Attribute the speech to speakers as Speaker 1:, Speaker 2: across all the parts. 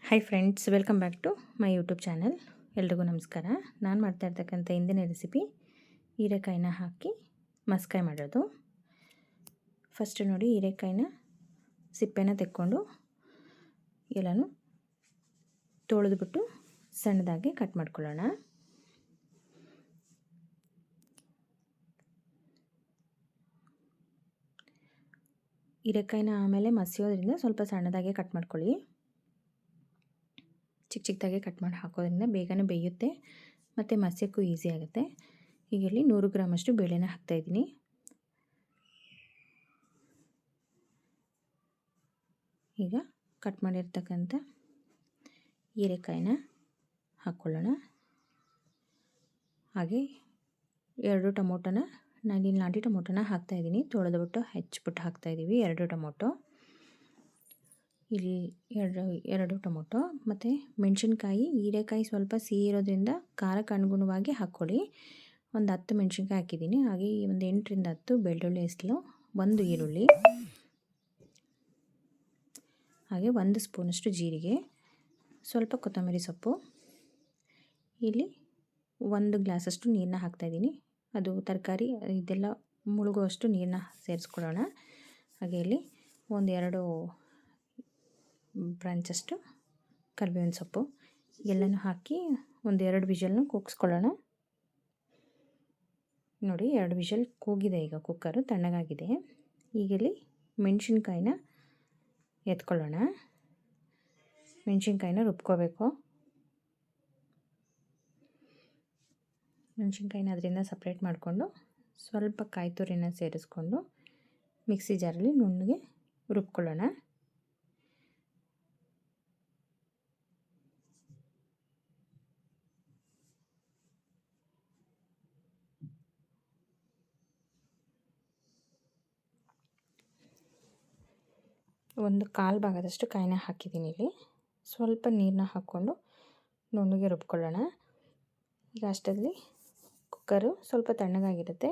Speaker 1: Hi friends, welcome back to my YouTube channel. ಎಲ್ರಿಗೂ ನಮಸ್ಕಾರ. ನಾನು ಮಾಡ್ತಾ ಇರ್ತಕ್ಕಂಥ ಇಂದಿನ ರೆಸಿಪಿ ಹೀರೆಕಾಯಿನ ಹಾಕಿ ಮಸ್ಕಾಯಿ ಮಾಡೋದು. ಫಸ್ಟ್ ನೋಡಿ, ಹೀರೆಕಾಯಿನ ಸಿಪ್ಪೆನ ತೆಕ್ಕೊಂಡು ಎಲ್ಲನೂ ತೊಳೆದ್ಬಿಟ್ಟು ಸಣ್ಣದಾಗಿ ಕಟ್ ಮಾಡ್ಕೊಳ್ಳೋಣ. ಹೀರೆಕಾಯಿನ ಆಮೇಲೆ ಮಸಿಯೋದ್ರಿಂದ ಸ್ವಲ್ಪ ಸಣ್ಣದಾಗಿ ಕಟ್ ಮಾಡ್ಕೊಳ್ಳಿ. ಚಿಕ್ಕದಾಗಿ ಕಟ್ ಮಾಡಿ ಹಾಕೋದ್ರಿಂದ ಬೇಗನೆ ಬೇಯುತ್ತೆ ಮತ್ತು ಮಸ್ಯೋಕ್ಕೂ ಈಸಿ ಆಗುತ್ತೆ. ಈಗ ಇಲ್ಲಿ 100 ಗ್ರಾಮಷ್ಟು ಬೇಳೆನ ಹಾಕ್ತಾಯಿದ್ದೀನಿ. ಈಗ ಕಟ್ ಮಾಡಿರ್ತಕ್ಕಂಥ ಹೀರೆಕಾಯಿನ ಹಾಕ್ಕೊಳ್ಳೋಣ. ಹಾಗೆ 2 ಟೊಮೊಟೊನ ನಾನಿಲ್ಲಿ ನಾಟಿ ಟೊಮೊಟೊನ ಹಾಕ್ತಾಯಿದ್ದೀನಿ. ತೊಳೆದ್ಬಿಟ್ಟು ಹೆಚ್ಚಿಬಿಟ್ಟು ಹಾಕ್ತಾಯಿದ್ದೀವಿ 2 ಟೊಮೊಟೊ. ಇಲ್ಲಿ ಎರಡು ಟೊಮೊಟೊ ಮತ್ತು ಮೆಣಸಿನ್ಕಾಯಿ. ಹೀರೆಕಾಯಿ ಸ್ವಲ್ಪ ಸಿಹಿ ಇರೋದ್ರಿಂದ ಖಾರಕ್ಕೆ ಅನುಗುಣವಾಗಿ ಹಾಕ್ಕೊಳ್ಳಿ. ಒಂದು 10 ಮೆಣಸಿನ್ಕಾಯಿ ಹಾಕಿದ್ದೀನಿ. ಹಾಗೆ ಒಂದು 8 ರಿಂದ 10 ಬೆಳ್ಳುಳ್ಳಿ ಹೆಸಲು, 1 ಈರುಳ್ಳಿ, ಹಾಗೆ 1 ಸ್ಪೂನಷ್ಟು ಜೀರಿಗೆ, ಸ್ವಲ್ಪ ಕೊತ್ತಂಬರಿ ಸೊಪ್ಪು. ಇಲ್ಲಿ 1 ಗ್ಲಾಸಷ್ಟು ನೀರನ್ನ ಹಾಕ್ತಾಯಿದ್ದೀನಿ. ಅದು ತರಕಾರಿ ಇದೆಲ್ಲ ಮುಳುಗುವಷ್ಟು ನೀರನ್ನ ಸೇರಿಸ್ಕೊಳ್ಳೋಣ. ಹಾಗೆ ಇಲ್ಲಿ 1-2 ಬ್ರಾಂಚಷ್ಟು ಕರಿಬೇವಿನ ಸೊಪ್ಪು ಎಲ್ಲನೂ ಹಾಕಿ 1-2 ವಿಷಲ್ನ ಕೂಗಿಸ್ಕೊಳ್ಳೋಣ. ನೋಡಿ, 2 ವಿಷಲ್ ಕೂಗಿದೆ. ಈಗ ಕುಕ್ಕರು ತಣ್ಣಗಾಗಿದೆ. ಈಗ ಇಲ್ಲಿ ಮೆಣಸಿನ್ಕಾಯಿನ ಎತ್ಕೊಳ್ಳೋಣ. ಮೆಣಸಿನ್ಕಾಯಿನ ರುಬ್ಕೋಬೇಕು. ಮೆಣಸಿನ್ಕಾಯಿನ ಅದರಿಂದ ಸಪ್ರೇಟ್ ಮಾಡಿಕೊಂಡು ಸ್ವಲ್ಪ ಕಾಯಿ ತುರಿನ ಸೇರಿಸ್ಕೊಂಡು ಮಿಕ್ಸಿ ಜಾರಲ್ಲಿ ನುಣ್ಣಗೆ ರುಬ್ಕೊಳ್ಳೋಣ. ಒಂದು 1/4 ಭಾಗದಷ್ಟು ಕಾಯಿನ ಹಾಕಿದ್ದೀನಿ. ಇಲ್ಲಿ ಸ್ವಲ್ಪ ನೀರನ್ನ ಹಾಕ್ಕೊಂಡು ನುಣ್ಣಗೆ ರುಬ್ಕೊಳ್ಳೋಣ. ಈಗ ಅಷ್ಟರಲ್ಲಿ ಕುಕ್ಕರು ಸ್ವಲ್ಪ ತಣ್ಣಗಾಗಿರುತ್ತೆ.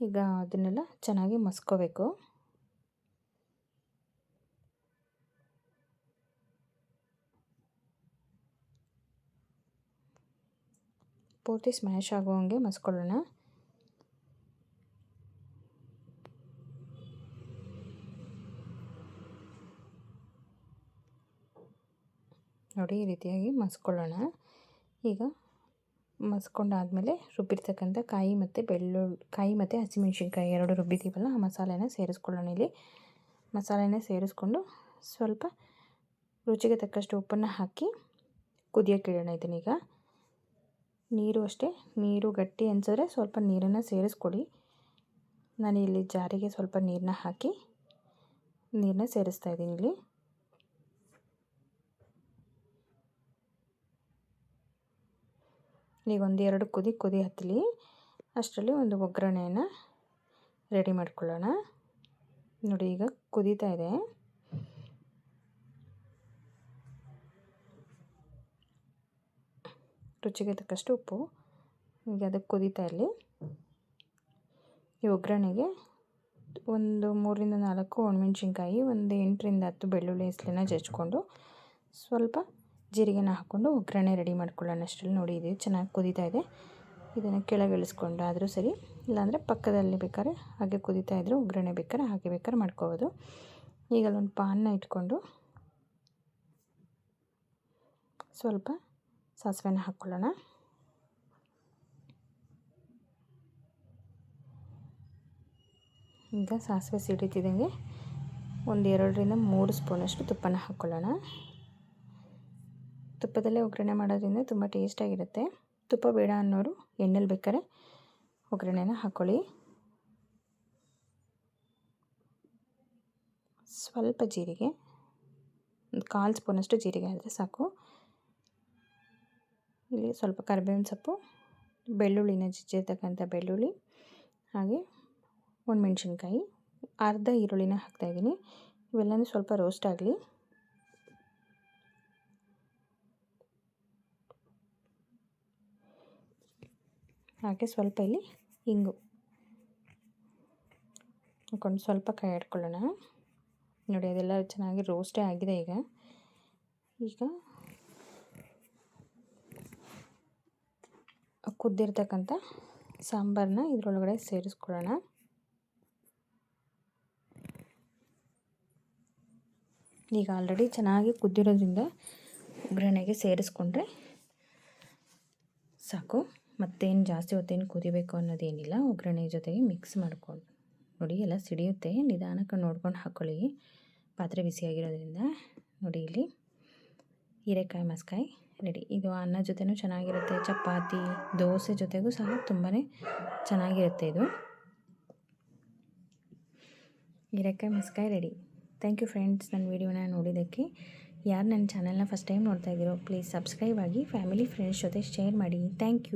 Speaker 1: ಈಗ ಅದನ್ನೆಲ್ಲ ಚೆನ್ನಾಗಿ ಮಸ್ಕೋಬೇಕು. ಪೂರ್ತಿ ಸ್ಮ್ಯಾಶ್ ಆಗುವಂಗೆ ಮಸ್ಕೊಳ್ಳೋಣ. ನೋಡಿ, ಈ ರೀತಿಯಾಗಿ ಮಸ್ಕೊಳ್ಳೋಣ. ಈಗ ಮಸ್ಕೊಂಡಾದಮೇಲೆ ರುಬ್ಬಿರ್ತಕ್ಕಂಥ ಕಾಯಿ ಮತ್ತು ಹಸಿಮೆಣ್ಸಿನ್ಕಾಯಿ 2 ರುಬ್ಬಿದ್ದೀವಲ್ಲ, ಆ ಮಸಾಲೆನ ಸೇರಿಸ್ಕೊಳ್ಳೋಣ. ಇಲ್ಲಿ ಮಸಾಲೆನ ಸೇರಿಸ್ಕೊಂಡು ಸ್ವಲ್ಪ ರುಚಿಗೆ ತಕ್ಕಷ್ಟು ಉಪ್ಪನ್ನು ಹಾಕಿ ಕುದಿಯೋಕ್ಕಿಡೋಣ. ಇದನ್ನೀಗ ನೀರು ಅಷ್ಟೇ, ನೀರು ಗಟ್ಟಿ ಅನಿಸಿದ್ರೆ ಸ್ವಲ್ಪ ನೀರನ್ನು ಸೇರಿಸ್ಕೊಡಿ. ನಾನು ಇಲ್ಲಿ ಜಾರಿಗೆ ಸ್ವಲ್ಪ ನೀರನ್ನ ಹಾಕಿ ನೀರನ್ನ ಸೇರಿಸ್ತಾ ಇದ್ದೀನಿ. ಇಲ್ಲಿ ಈಗ 1-2 ಕುದಿ ಹತ್ತಲಿ. ಅಷ್ಟರಲ್ಲಿ ಒಂದು ಒಗ್ಗರಣೆಯನ್ನು ರೆಡಿ ಮಾಡ್ಕೊಳ್ಳೋಣ. ನೋಡಿ, ಈಗ ಕುದೀತಾ ಇದೆ. ರುಚಿಗೆ ತಕ್ಕಷ್ಟು ಉಪ್ಪು. ಈಗ ಅದಕ್ಕೆ ಕುದೀತಾ ಇರಲಿ. ಈ ಒಗ್ಗರಣೆಗೆ 3-4 ಒಣಮೆಣ್ಸಿನ್ಕಾಯಿ, 8-10 ಬೆಳ್ಳುಳ್ಳಿ ಹೆಸಲನ್ನ ಜಜ್ಜಿಕೊಂಡು ಸ್ವಲ್ಪ ಜೀರಿಗೆನ ಹಾಕ್ಕೊಂಡು ಒಗ್ಗರಣೆ ರೆಡಿ ಮಾಡ್ಕೊಳ್ಳೋಣ. ಅಷ್ಟರಲ್ಲಿ ನೋಡಿ, ಇದು ಚೆನ್ನಾಗಿ ಕುದೀತಾ ಇದೆ. ಇದನ್ನು ಕೆಳಗೆ ಇಳಿಸ್ಕೊಂಡಾದರೂ ಸರಿ, ಇಲ್ಲಾಂದರೆ ಪಕ್ಕದಲ್ಲಿ ಬೇಕಾದ್ರೆ ಹಾಗೆ ಕುದೀತಾ ಇದ್ದರೆ ಒಗ್ಗರಣೆ ಬೇಕಾದ್ರೆ ಮಾಡ್ಕೋಬೋದು. ಈಗ ಅಲ್ಲೊಂದು ಪಾನ್ನ ಇಟ್ಕೊಂಡು ಸ್ವಲ್ಪ ಸಾಸಿವೆನ ಹಾಕ್ಕೊಳ್ಳೋಣ. ಈಗ ಸಾಸಿವೆ ಸಿಡಿತಿದ್ದಂಗೆ 1-2-3 ಸ್ಪೂನಷ್ಟು ತುಪ್ಪನ ಹಾಕ್ಕೊಳ್ಳೋಣ. ತುಪ್ಪದಲ್ಲೇ ಒಗ್ಗರಣೆ ಮಾಡೋದ್ರಿಂದ ತುಂಬ ಟೇಸ್ಟಾಗಿರುತ್ತೆ. ತುಪ್ಪ ಬೇಡ ಅನ್ನೋರು ಎಣ್ಣೆಲಿ ಬೇಕಾದ್ರೆ ಒಗ್ಗರಣೆನ ಹಾಕ್ಕೊಳ್ಳಿ. ಸ್ವಲ್ಪ ಜೀರಿಗೆ, 1/4 ಸ್ಪೂನಷ್ಟು ಜೀರಿಗೆ ಆದರೆ ಸಾಕು. ಇಲ್ಲಿ ಸ್ವಲ್ಪ ಕರಿಬೇವಿನ ಸೊಪ್ಪು, ಬೆಳ್ಳುಳ್ಳಿನ ಜಜ್ಜಿರ್ತಕ್ಕಂಥ ಬೆಳ್ಳುಳ್ಳಿ, ಹಾಗೆ ಒಣಮೆಣ್ಸಿನ್ಕಾಯಿ, ಅರ್ಧ ಈರುಳ್ಳಿನ ಹಾಕ್ತಾಯಿದ್ದೀನಿ. ಇವೆಲ್ಲನೂ ಸ್ವಲ್ಪ ರೋಸ್ಟ್ ಆಗಲಿ. ಹಾಗೆ ಸ್ವಲ್ಪ ಇಲ್ಲಿ ಇಂಗು ಹಾಕ್ಕೊಂಡು ಸ್ವಲ್ಪ ಕೈ ಆಡ್ಕೊಳ್ಳೋಣ. ನೋಡಿ, ಅದೆಲ್ಲ ಚೆನ್ನಾಗಿ ರೋಸ್ಟೇ ಆಗಿದೆ. ಈಗ ಈಗ ಕುದ್ದಿರ್ತಕ್ಕಂಥ ಸಾಂಬಾರನ್ನ ಇದರೊಳಗಡೆ ಸೇರಿಸ್ಕೊಳ್ಳೋಣ. ಈಗ ಆಲ್ರೆಡಿ ಚೆನ್ನಾಗಿ ಕುದ್ದಿರೋದ್ರಿಂದ ಒಗ್ಗರಣೆಗೆ ಸೇರಿಸ್ಕೊಂಡ್ರೆ ಸಾಕು. ಮತ್ತೇನು ಜಾಸ್ತಿ ಹೊತ್ತೇನು ಕುದಿಬೇಕು ಅನ್ನೋದೇನಿಲ್ಲ. ಒಗ್ಗರಣೆ ಜೊತೆಗೆ ಮಿಕ್ಸ್ ಮಾಡ್ಕೊಂಡು ನೋಡಿ, ಎಲ್ಲ ಸಿಡಿಯುತ್ತೆ, ನಿಧಾನಕ್ಕೆ ನೋಡ್ಕೊಂಡು ಹಾಕ್ಕೊಳ್ಳಿ. ಪಾತ್ರೆ ಬಿಸಿಯಾಗಿರೋದ್ರಿಂದ ನೋಡಿ, ಇಲ್ಲಿ ಹೀರೆಕಾಯಿ ಮಸ್ಕಾಯಿ ರೆಡಿ. ಇದು ಅನ್ನ ಜೊತೆನೂ ಚೆನ್ನಾಗಿರುತ್ತೆ, ಚಪಾತಿ ದೋಸೆ ಜೊತೆಗೂ ಸಹ ತುಂಬಾ ಚೆನ್ನಾಗಿರುತ್ತೆ. ಇದು ಹೀರೆಕಾಯಿ ಮಸ್ಕಾಯಿ ರೆಡಿ. ಥ್ಯಾಂಕ್ ಯು ಫ್ರೆಂಡ್ಸ್, ನನ್ನ ವೀಡಿಯೋನ ನೋಡಿದ್ದಕ್ಕೆ. ಯಾರು ನನ್ನ ಚಾನಲ್ನ ಫಸ್ಟ್ ಟೈಮ್ ನೋಡ್ತಾ ಇದ್ದೀರೋ ಪ್ಲೀಸ್ ಸಬ್ಸ್ಕ್ರೈಬ್ ಆಗಿ, ಫ್ಯಾಮಿಲಿ ಫ್ರೆಂಡ್ಸ್ ಜೊತೆ ಶೇರ್ ಮಾಡಿ. Thank you.